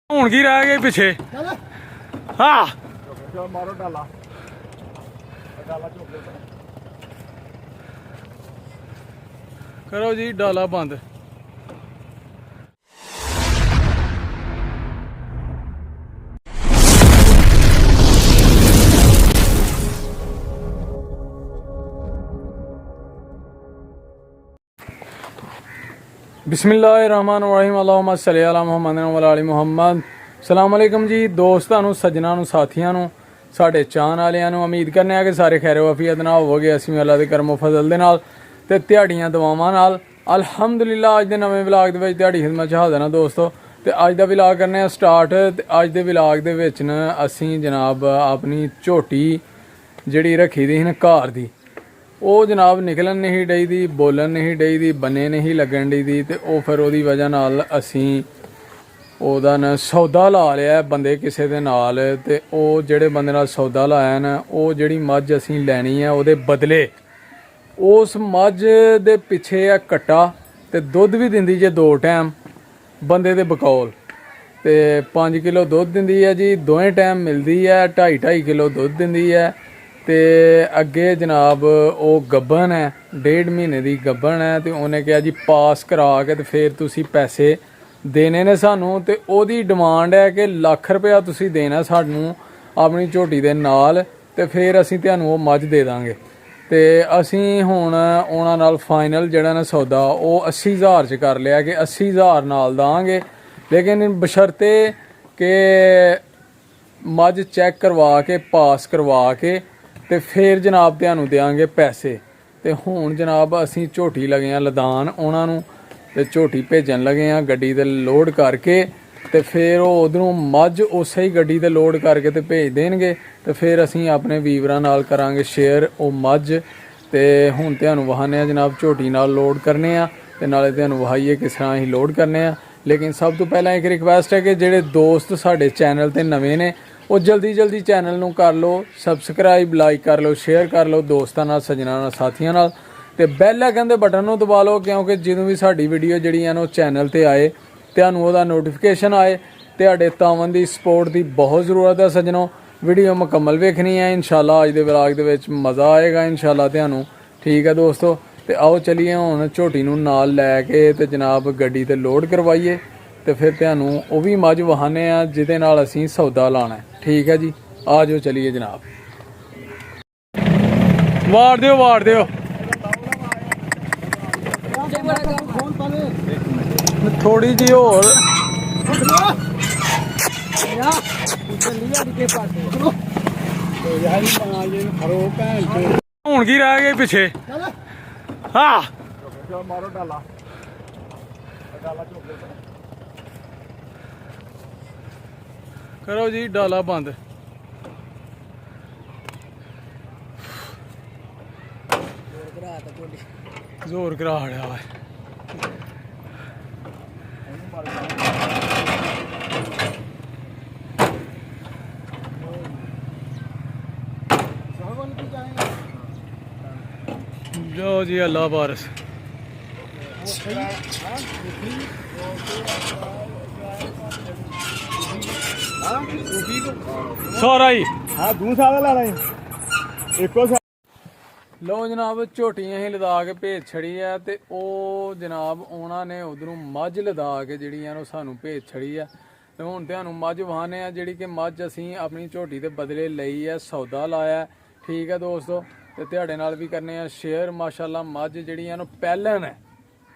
ਹੁਣ ਕੀ ਰਹਿ ਗਏ ਪਿੱਛੇ। ਹਾਂ ਮਾਰੋ ਡਾਲਾ ਕਰੋ ਜੀ ਡਾਲਾ ਬੰਦ। ਬਿਸਮਿल्लाहिर्रहमानिर्रहीम अल्लाहुम्मा सल्लि अला मुहम्मद व अला मुहम्मद। ਸਲਾਮ ਅਲੈਕਮ ਜੀ ਦੋਸਤਾਂ ਨੂੰ, ਸੱਜਣਾਂ ਨੂੰ, ਸਾਥੀਆਂ ਨੂੰ, ਸਾਡੇ ਚਾਹਣ ਵਾਲਿਆਂ ਨੂੰ। ਉਮੀਦ ਕਰਨੇ ਆ ਕਿ ਸਾਰੇ ਖੈਰ ਵਫੀਅਤ ਨਾਲ ਹੋਵੋਗੇ। ਅਸੀਂ ਅੱਲਾ ਦੇ ਕਰਮ ਫਜ਼ਲ ਦੇ ਨਾਲ ਤੇ ਤੁਹਾਡੀਆਂ ਦੁਆਵਾਂ ਨਾਲ ਅਲਹਮਦੁਲਿਲਾ ਅੱਜ ਦੇ ਨਵੇਂ ਵਲੌਗ ਦੇ ਵਿੱਚ ਤੁਹਾਡੀ ਖਿਦਮਤ 'ਚ ਹਾਜ਼ਰ ਹਾਂ ਦੋਸਤੋ। ਤੇ ਅੱਜ ਦਾ ਵਲੌਗ ਕਰਨੇ ਆ ਸਟਾਰਟ। ਤੇ ਅੱਜ ਦੇ ਵਲੌਗ ਦੇ ਵਿੱਚ ਨਾ ਅਸੀਂ ਜਨਾਬ ਆਪਣੀ ਝੋਟੀ ਜਿਹੜੀ ਰੱਖੀ ਦੀ ਸੀ ਨਾ ਘਰ ਦੀ, ਉਹ ਜਨਾਬ ਨਿਕਲਣ ਨਹੀਂ ਡਈ ਦੀ, ਬੋਲਣ ਨਹੀਂ ਡਈ ਦੀ, ਬੰਨੇ ਨਹੀਂ ਲੱਗਣ ਡਈ ਦੀ। ਤੇ ਉਹ ਫਿਰ ਉਹਦੀ ਵਜ੍ਹਾ ਨਾਲ ਅਸੀਂ ਉਹਦਾ ਨਾ ਸੌਦਾ ਲਾ ਲਿਆ ਬੰਦੇ ਕਿਸੇ ਦੇ ਨਾਲ। ਤੇ ਉਹ ਜਿਹੜੇ ਬੰਦੇ ਨਾਲ ਸੌਦਾ ਲਾਇਆ ਨਾ, ਉਹ ਜਿਹੜੀ ਮੱਝ ਅਸੀਂ ਲੈਣੀ ਆ ਉਹਦੇ ਬਦਲੇ ਉਸ ਮੱਝ ਦੇ ਪਿੱਛੇ ਆ ਕੱਟਾ। ਤੇ ਦੁੱਧ ਵੀ ਦਿੰਦੀ ਜੇ 2 ਟਾਈਮ ਬੰਦੇ ਦੇ ਬਕੌਲ। ਤੇ 5 ਕਿਲੋ ਦੁੱਧ ਦਿੰਦੀ ਹੈ ਜੀ, ਦੋਵੇਂ ਟਾਈਮ ਮਿਲਦੀ ਹੈ। 2.5 ਕਿਲੋ ਦੁੱਧ ਦਿੰਦੀ ਹੈ। ਤੇ ਅੱਗੇ ਜਨਾਬ ਉਹ ਗੱਭਣ ਹੈ, 1.5 ਮਹੀਨੇ ਦੀ ਗੱਭਣ ਹੈ। ਤੇ ਉਹਨੇ ਕਿਹਾ ਜੀ ਪਾਸ ਕਰਾ ਕੇ ਤੇ ਫਿਰ ਤੁਸੀਂ ਪੈਸੇ ਦੇਣੇ ਨੇ ਸਾਨੂੰ। ਤੇ ਉਹਦੀ ਡਿਮਾਂਡ ਹੈ ਕਿ ਲੱਖ ਰੁਪਇਆ ਤੁਸੀਂ ਦੇਣਾ ਸਾਨੂੰ ਆਪਣੀ ਝੋਟੀ ਦੇ ਨਾਲ, ਤੇ ਫਿਰ ਅਸੀਂ ਤੁਹਾਨੂੰ ਉਹ ਮੱਝ ਦੇ ਦਾਂਗੇ। ਤੇ ਅਸੀਂ ਹੁਣ ਉਹਨਾਂ ਨਾਲ ਫਾਈਨਲ ਜਿਹੜਾ ਨਾ ਸੌਦਾ ਉਹ 80,000 'ਚ ਕਰ ਲਿਆ ਕਿ 80,000 ਨਾਲ ਦਾਂਗੇ, ਲੇਕਿਨ ਬਸ਼ਰਤੇ ਕਿ ਮੱਝ ਚੈੱਕ ਕਰਵਾ ਕੇ ਪਾਸ ਕਰਵਾ ਕੇ ਤੇ ਫਿਰ ਜਨਾਬ ਤੁਹਾਨੂੰ ਦੇਵਾਂਗੇ ਪੈਸੇ। ਤੇ ਹੁਣ ਜਨਾਬ ਅਸੀਂ ਝੋਟੀ ਲਗੇ ਆ ਲਦਾਨ ਉਹਨਾਂ ਨੂੰ, ਤੇ ਝੋਟੀ ਭੇਜਣ ਲਗੇ ਆ ਗੱਡੀ ਤੇ ਲੋਡ ਕਰਕੇ। ਤੇ ਫਿਰ ਉਹ ਉਧਰੋਂ ਮੱਝ ਉਸੇ ਹੀ ਗੱਡੀ ਤੇ ਲੋਡ ਕਰਕੇ ਤੇ ਭੇਜ ਦੇਣਗੇ। ਤੇ ਫਿਰ ਅਸੀਂ ਆਪਣੇ ਵੀਵਰਾਂ ਨਾਲ ਕਰਾਂਗੇ ਸ਼ੇਅਰ ਉਹ ਮੱਝ। ਤੇ ਹੁਣ ਤੁਹਾਨੂੰ ਵਹਾਨੇ ਆ ਜਨਾਬ ਝੋਟੀ ਨਾਲ ਲੋਡ ਕਰਨੇ ਆ, ਤੇ ਨਾਲੇ ਤੁਹਾਨੂੰ ਵਹਾਈਏ ਕਿਸ ਤਰ੍ਹਾਂ ਅਸੀਂ ਲੋਡ ਕਰਨੇ ਆ। ਲੇਕਿਨ ਸਭ ਤੋਂ ਪਹਿਲਾਂ ਇੱਕ ਰਿਕਵੈਸਟ ਹੈ ਕਿ ਜਿਹੜੇ ਦੋਸਤ ਸਾਡੇ ਚੈਨਲ ਤੇ ਨਵੇਂ ਨੇ ਉਹ ਜਲਦੀ ਚੈਨਲ ਨੂੰ ਕਰ ਲਓ ਸਬਸਕ੍ਰਾਈਬ, ਲਾਈਕ ਕਰ ਲਓ, ਸ਼ੇਅਰ ਕਰ ਲਓ ਦੋਸਤਾਂ ਨਾਲ, ਸੱਜਣਾਂ ਨਾਲ, ਸਾਥੀਆਂ ਨਾਲ। ਤੇ ਬੈਲ ਆਈਕਨ ਦੇ ਬਟਨ ਨੂੰ ਦਬਾ ਲਓ, ਕਿਉਂਕਿ ਜਦੋਂ ਵੀ ਸਾਡੀ ਵੀਡੀਓ ਜਿਹੜੀ ਹੈ ਨਾ ਉਹ ਚੈਨਲ ਤੇ ਆਏ ਤੁਹਾਨੂੰ ਉਹਦਾ ਨੋਟੀਫਿਕੇਸ਼ਨ ਆਏ। ਤੁਹਾਡੇ ਤਾਵਨ ਦੀ ਸਪੋਰਟ ਦੀ ਬਹੁਤ ਜ਼ਰੂਰਤ ਹੈ ਸੱਜਣੋ। ਵੀਡੀਓ ਮੁਕੰਮਲ ਵੇਖਣੀ ਹੈ ਇਨਸ਼ਾਅੱਲਾ। ਅੱਜ ਦੇ ਵਲੌਗ ਦੇ ਵਿੱਚ ਮਜ਼ਾ ਆਏਗਾ ਇਨਸ਼ਾਅੱਲਾ ਤੁਹਾਨੂੰ। ਠੀਕ ਹੈ ਦੋਸਤੋ, ਤੇ ਆਓ ਚਲੀਏ ਹੁਣ ਝੋਟੀ ਨੂੰ ਨਾਲ ਲੈ ਕੇ ਤੇ ਜਨਾਬ ਗੱਡੀ ਤੇ ਲੋਡ ਕਰਵਾਈਏ। ਤੇ ਫਿਰ ਤੁਹਾਨੂੰ ਉਹ ਵੀ ਮੱਝ ਵਹਾਨੇ ਆ ਜਿਹਦੇ ਨਾਲ ਅਸੀਂ ਸੌਦਾ ਲਾਣਾ। ਠੀਕ ਹੈ ਜੀ, ਆ ਜਾਓ ਚਲੀਏ ਜਨਾਬ। ਵਾੜ ਦਿਓ ਥੋੜੀ ਜਿਹੀ ਹੋਰ। ਹੁਣ ਕੀ ਰਹਿ ਗਏ ਪਿੱਛੇ। ਹਾਂ ਮਾਰੋ ਡਾਲਾ ਕਰੋ ਜੀ ਡਾਲਾ ਬੰਦ। ਜ਼ੋਰ ਕਰਾ ਹੜਿਆ ਵਾ। ਜੋ ਜੀ ਅੱਲਾ ਬਾਰਸ। ਸਾਰਾ ਹੀ ਹਾਂ ਦੂਸਰਾ ਲਾ ਲੈ ਇੱਕੋ। ਲੋ ਜਨਾਬ ਝੋਟੀ ਅਸੀਂ ਲਦਾ ਕੇ ਭੇਜ ਛੜੀ ਆ। ਤੇ ਉਹ ਜਨਾਬ ਉਹਨਾਂ ਨੇ ਉਧਰੋਂ ਮੱਝ ਲਦਾ ਕੇ ਜਿਹੜੀ ਆ ਉਹ ਸਾਨੂੰ ਭੇਜ ਛੜੀ ਆ। ਤੇ ਹੁਣ ਤੁਹਾਨੂੰ ਮੱਝ ਵਹਾਨੇ ਆ ਜਿਹੜੀ ਕਿ ਮੱਝ ਅਸੀਂ ਆਪਣੀ ਝੋਟੀ ਦੇ ਬਦਲੇ ਲਈ ਆ, ਸੌਦਾ ਲਾਇਆ। ਠੀਕ ਹੈ ਦੋਸਤੋ, ਤੇ ਤੁਹਾਡੇ ਨਾਲ ਵੀ ਕਰਨੇ ਆ ਸ਼ੇਅਰ। ਮਾਸ਼ਾਅੱਲਾ ਮੱਝ ਜਿਹੜੀ ਆ ਪਹਿਲਣ ਹੈ,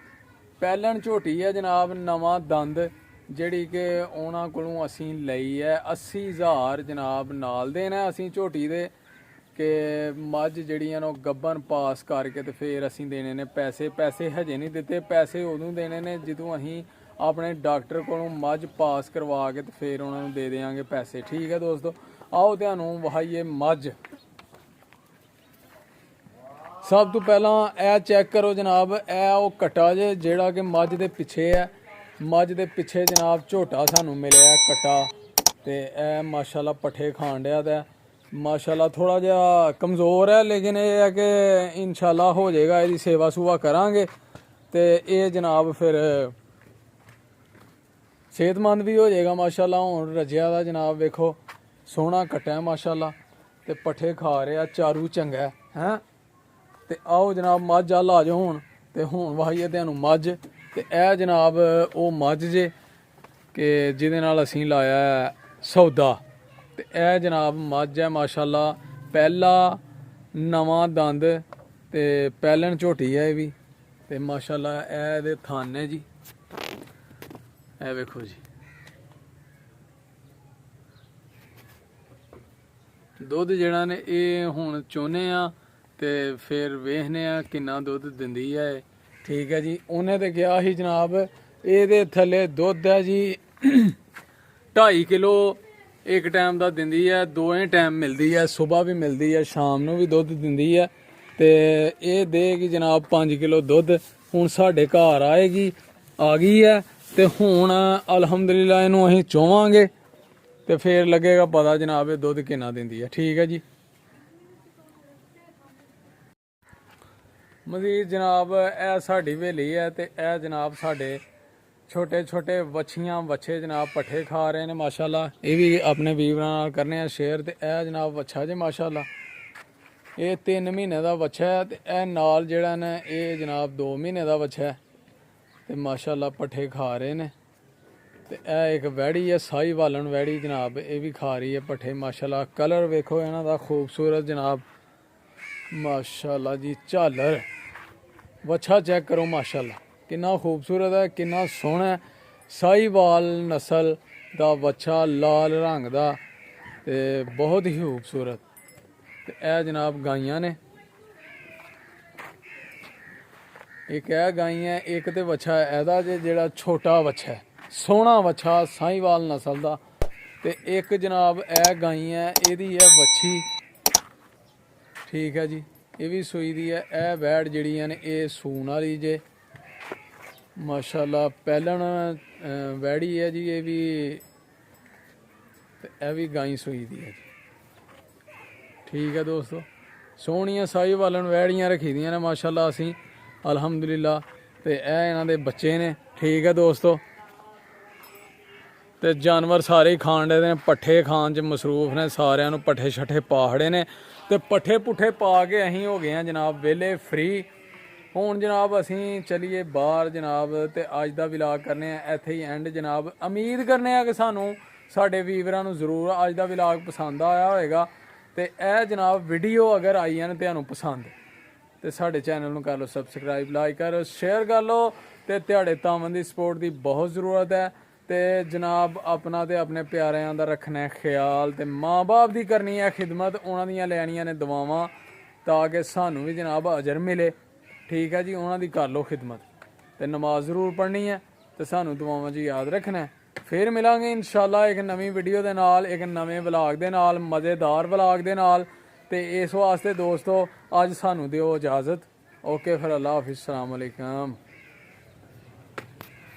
ਪਹਿਲਣ ਝੋਟੀ ਹੈ ਜਨਾਬ, ਨਵਾਂ ਦੰਦ, ਜਿਹੜੀ ਕਿ ਉਹਨਾਂ ਕੋਲੋਂ ਅਸੀਂ ਲਈ ਹੈ। 80,000 ਜਨਾਬ ਨਾਲ ਦੇਣਾ ਅਸੀਂ ਝੋਟੀ ਦੇ ਕਿ ਮੱਝ ਜਿਹੜੀਆਂ ਉਹ ਗੱਭਣ ਪਾਸ ਕਰਕੇ ਤੇ ਫਿਰ ਅਸੀਂ ਦੇਣੇ ਨੇ ਪੈਸੇ। ਪੈਸੇ ਹਜੇ ਨਹੀਂ ਦਿੱਤੇ, ਪੈਸੇ ਉਦੋਂ ਦੇਣੇ ਨੇ ਜਦੋਂ ਅਸੀਂ ਆਪਣੇ ਡਾਕਟਰ ਕੋਲੋਂ ਮੱਝ ਪਾਸ ਕਰਵਾ ਕੇ ਤੇ ਫਿਰ ਉਹਨਾਂ ਨੂੰ ਦੇ ਦੇਵਾਂਗੇ ਪੈਸੇ। ਠੀਕ ਹੈ ਦੋਸਤੋ, ਆਓ ਤੁਹਾਨੂੰ ਵਹਾਈਏ ਮੱਝ। ਸਭ ਤੋਂ ਪਹਿਲਾਂ ਇਹ ਚੈੱਕ ਕਰੋ ਜਨਾਬ, ਇਹ ਉਹ ਕੱਟਾ ਜੇ ਜਿਹੜਾ ਕਿ ਮੱਝ ਦੇ ਪਿੱਛੇ ਹੈ। ਮੱਝ ਦੇ ਪਿੱਛੇ ਜਨਾਬ ਝੋਟਾ ਸਾਨੂੰ ਮਿਲਿਆ ਕੱਟਾ। ਤੇ ਇਹ ਮਾਸ਼ਾਅੱਲਾ ਪੱਠੇ ਖਾਣ ਡਿਆ ਤਾਂ ਮਾਸ਼ਾਅੱਲਾ ਥੋੜਾ ਜਿਹਾ ਕਮਜ਼ੋਰ ਹੈ, ਲੇਕਿਨ ਇਹ ਹੈ ਕਿ ਇਨਸ਼ਾਅੱਲਾ ਹੋ ਜਾਏਗਾ। ਇਹਦੀ ਸੇਵਾ ਸੁਵਾ ਕਰਾਂਗੇ ਤੇ ਇਹ ਜਨਾਬ ਫਿਰ ਸਿਹਤਮੰਦ ਵੀ ਹੋ ਜਾਏਗਾ ਮਾਸ਼ਾਅੱਲਾ। ਹੁਣ ਰਜਿਆ ਦਾ ਜਨਾਬ ਵੇਖੋ ਸੋਹਣਾ ਕੱਟਿਆ ਮਾਸ਼ਾਅੱਲਾ ਤੇ ਪੱਠੇ ਖਾ ਰਿਹਾ, ਚਾਰੂ ਚੰਗਾ ਹੈ। ਤੇ ਆਓ ਜਨਾਬ ਮੱਝ ਆ ਲਾ ਜਾਓ ਹੁਣ, ਤੇ ਹੁਣ ਵਾਹੀਏ ਤੁਹਾਨੂੰ ਮੱਝ। ਤੇ ਇਹ ਜਨਾਬ ਉਹ ਮੱਝ ਜੇ ਕਿ ਜਿਹਦੇ ਨਾਲ ਅਸੀਂ ਲਾਇਆ ਸੌਦਾ। ਤੇ ਇਹ ਜਨਾਬ ਮੱਝ ਹੈ ਮਾਸ਼ਾਅੱਲਾ, ਪਹਿਲਾ ਨਵਾਂ ਦੰਦ ਤੇ ਪਹਿਲਣ ਝੋਟੀ ਹੈ ਇਹ ਵੀ। ਤੇ ਮਾਸ਼ਾਅੱਲਾ ਇਹ ਇਹਦੇ ਥਣ ਨੇ ਜੀ, ਇਹ ਵੇਖੋ ਜੀ। ਦੁੱਧ ਜਿਹੜਾ ਨੇ ਇਹ ਹੁਣ ਚੋਨੇ ਆ ਤੇ ਫਿਰ ਵੇਖਨੇ ਆ ਕਿੰਨਾ ਦੁੱਧ ਦਿੰਦੀ ਹੈ ਇਹ। ਠੀਕ ਹੈ ਜੀ। ਉਹਨੇ ਤੇ ਕਿਹਾ ਸੀ ਜਨਾਬ ਇਹਦੇ ਥੱਲੇ ਦੁੱਧ ਹੈ ਜੀ 2.5 ਕਿਲੋ ਇੱਕ ਟਾਈਮ ਦਾ ਦਿੰਦੀ ਹੈ, ਦੋਵੇਂ ਟਾਈਮ ਮਿਲਦੀ ਹੈ, ਸਵੇਰ ਵੀ ਮਿਲਦੀ ਹੈ, ਸ਼ਾਮ ਨੂੰ ਵੀ ਦੁੱਧ ਦਿੰਦੀ ਹੈ। ਤੇ ਇਹ ਦੇਗੀ ਜਨਾਬ 5 ਕਿਲੋ ਦੁੱਧ। ਹੁਣ ਸਾਡੇ ਘਰ ਆਏਗੀ, ਆ ਗਈ ਹੈ। ਤੇ ਹੁਣ ਅਲਹਮਦੁਲਿਲਾ ਇਹਨੂੰ ਅਸੀਂ ਚੋਵਾਂਗੇ ਤੇ ਫਿਰ ਲੱਗੇਗਾ ਪਤਾ ਜਨਾਬ ਇਹ ਦੁੱਧ ਕਿੰਨਾ ਦਿੰਦੀ ਹੈ। ਠੀਕ ਹੈ ਜੀ। ਮਜ਼ੀਦ ਜਨਾਬ ਇਹ ਸਾਡੀ ਹਵੇਲੀ ਹੈ ਤੇ ਇਹ ਜਨਾਬ ਸਾਡੇ ਛੋਟੇ ਛੋਟੇ ਵੱਛੀਆਂ ਵੱਛੇ ਜਨਾਬ ਪੱਠੇ ਖਾ ਰਹੇ ਨੇ ਮਾਸ਼ਾਅੱਲਾ। ਇਹ ਵੀ ਆਪਣੇ ਵੀਰਾਂ ਨਾਲ ਕਰਨੇ ਆ ਸ਼ੇਅਰ। ਤੇ ਇਹ ਜਨਾਬ ਵੱਛਾ ਜੇ ਮਾਸ਼ਾਅੱਲਾ, ਇਹ 3 ਮਹੀਨੇ ਦਾ ਵੱਛਾ ਹੈ। ਤੇ ਇਹ ਨਾਲ ਜਿਹੜਾ ਨੇ ਇਹ ਜਨਾਬ 2 ਮਹੀਨੇ ਦਾ ਵੱਛਾ ਹੈ। ਤੇ ਮਾਸ਼ਾਅੱਲਾ ਪੱਠੇ ਖਾ ਰਹੇ ਨੇ। ਤੇ ਇਹ ਇੱਕ ਵੈੜੀ ਹੈ ਸਾਈ ਵਾਲਣ ਵੈੜੀ ਜਨਾਬ, ਇਹ ਵੀ ਖਾ ਰਹੀ ਹੈ ਪੱਠੇ ਮਾਸ਼ਾਅੱਲਾ। ਕਲਰ ਵੇਖੋ ਇਹਨਾਂ ਦਾ ਖੂਬਸੂਰਤ ਜਨਾਬ ਮਾਸ਼ਾਅੱਲਾ ਜੀ। ਝਾਲਰ ਵੱਛਾ ਚੈੱਕ ਕਰੋ ਮਾਸ਼ਾਅੱਲਾ ਕਿੰਨਾ ਖੂਬਸੂਰਤ ਹੈ, ਕਿੰਨਾ ਸੋਹਣਾ ਹੈ। ਸਾਹੀਵਾਲ ਨਸਲ ਦਾ ਵੱਛਾ, ਲਾਲ ਰੰਗ ਦਾ ਤੇ ਬਹੁਤ ਹੀ ਖੂਬਸੂਰਤ। ਤੇ ਇਹ ਜਨਾਬ ਗਾਈਆਂ ਨੇ, ਇੱਕ ਇਹ ਗਾਈ ਹੈ, ਇੱਕ ਤੇ ਵੱਛਾ ਇਹਦਾ ਜਿਹੜਾ ਛੋਟਾ ਵੱਛਾ ਹੈ, ਸੋਹਣਾ ਵੱਛਾ ਸਾਹੀਵਾਲ ਨਸਲ ਦਾ। ਤੇ ਇੱਕ ਜਨਾਬ ਇਹ ਗਾਈ ਹੈ, ਇਹਦੀ ਹੈ ਵੱਛੀ। ਠੀਕ ਹੈ ਜੀ। ਇਹ ਵੀ ਸੂਈ ਦੀ ਹੈ। ਇਹ ਵੈੜ ਜਿਹੜੀਆਂ ਨੇ ਇਹ ਸੂਣ ਵਾਲੀ ਜੇ ਮਾਸ਼ਾਅੱਲਾ। ਪਹਿਲਣ ਵੈੜੀ ਹੈ ਜੀ ਇਹ ਵੀ। ਤੇ ਇਹ ਵੀ ਗਾਈ ਸੂਈ ਦੀ ਹੈ ਜੀ। ਠੀਕ ਹੈ ਦੋਸਤੋ, ਸੋਹਣੀਆਂ ਸਾਹੀਵਾਲਨ ਵੈੜੀਆਂ ਰੱਖੀ ਦੀਆਂ ਨੇ ਮਾਸ਼ਾਅੱਲਾ ਅਸੀਂ ਅਲਹਮਦੁਲਿਲਾ। ਤੇ ਇਹ ਇਹਨਾਂ ਦੇ ਬੱਚੇ ਨੇ। ਠੀਕ ਹੈ ਦੋਸਤੋ। ਤੇ ਜਾਨਵਰ ਸਾਰੇ ਹੀ ਖਾਣ ਦੇ ਨੇ, ਪੱਠੇ ਖਾਣ 'ਚ ਮਸਰੂਫ ਨੇ, ਸਾਰਿਆਂ ਨੂੰ ਪੱਠੇ ਛੱਠੇ ਪਾਹੜੇ ਨੇ। ਤੇ ਪੱਠੇ ਪੁੱਠੇ ਪਾ ਕੇ ਅਸੀਂ ਹੋ ਗਏ ਹਾਂ ਜਨਾਬ ਵਿਹਲੇ ਫ੍ਰੀ। ਹੁਣ ਜਨਾਬ ਅਸੀਂ ਚਲੀਏ ਬਾਹਰ ਜਨਾਬ। ਤੇ ਅੱਜ ਦਾ ਵਲੌਗ ਕਰਨੇ ਆ ਇੱਥੇ ਹੀ ਐਂਡ ਜਨਾਬ। ਉਮੀਦ ਕਰਨੇ ਆ ਕਿ ਸਾਨੂੰ ਸਾਡੇ ਵੀਵਰਾਂ ਨੂੰ ਜ਼ਰੂਰ ਅੱਜ ਦਾ ਵਲੌਗ ਪਸੰਦ ਆਇਆ ਹੋਵੇਗਾ। ਤੇ ਇਹ ਜਨਾਬ ਵੀਡੀਓ ਅਗਰ ਆਈ ਹਨ ਤੁਹਾਨੂੰ ਪਸੰਦ ਤੇ ਸਾਡੇ ਚੈਨਲ ਨੂੰ ਕਰ ਲਓ ਸਬਸਕ੍ਰਾਈਬ, ਲਾਈਕ ਕਰੋ, ਸ਼ੇਅਰ ਕਰ ਲਓ। ਤੇ ਤੁਹਾਡੇ ਤਾਮਨ ਦੀ ਸਪੋਰਟ ਦੀ ਬਹੁਤ ਜ਼ਰੂਰਤ ਹੈ। ਤੇ ਜਨਾਬ ਆਪਣਾ ਤੇ ਆਪਣੇ ਪਿਆਰਿਆਂ ਦਾ ਰੱਖਣਾ ਖਿਆਲ। ਤੇ ਮਾਂ ਬਾਪ ਦੀ ਕਰਨੀ ਹੈ ਖਿਦਮਤ, ਉਹਨਾਂ ਦੀਆਂ ਲੈਣੀਆਂ ਨੇ ਦੁਆਵਾਂ ਤਾਂ ਕਿ ਸਾਨੂੰ ਵੀ ਜਨਾਬ ਅਜਰ ਮਿਲੇ। ਠੀਕ ਹੈ ਜੀ। ਉਹਨਾਂ ਦੀ ਕਰ ਲਓ ਖਿਦਮਤ ਤੇ ਨਮਾਜ਼ ਜ਼ਰੂਰ ਪੜ੍ਹਨੀ ਹੈ ਤੇ ਸਾਨੂੰ ਦੁਆਵਾਂ 'ਚ ਯਾਦ ਰੱਖਣਾ। ਫਿਰ ਮਿਲਾਂਗੇ ਇਨਸ਼ਾਅੱਲਾ ਇੱਕ ਨਵੀਂ ਵੀਡੀਓ ਦੇ ਨਾਲ, ਇੱਕ ਨਵੇਂ ਵਲੌਗ ਦੇ ਨਾਲ, ਮਜ਼ੇਦਾਰ ਵਲੌਗ ਦੇ ਨਾਲ। ਤੇ ਇਸ ਵਾਸਤੇ ਦੋਸਤੋ ਅੱਜ ਸਾਨੂੰ ਦਿਓ ਇਜਾਜ਼ਤ। ਓਕੇ ਫਿਰ, ਅੱਲਾ ਹਾਫਿਜ਼, ਸਲਾਮ ਅਲੈਕਮ।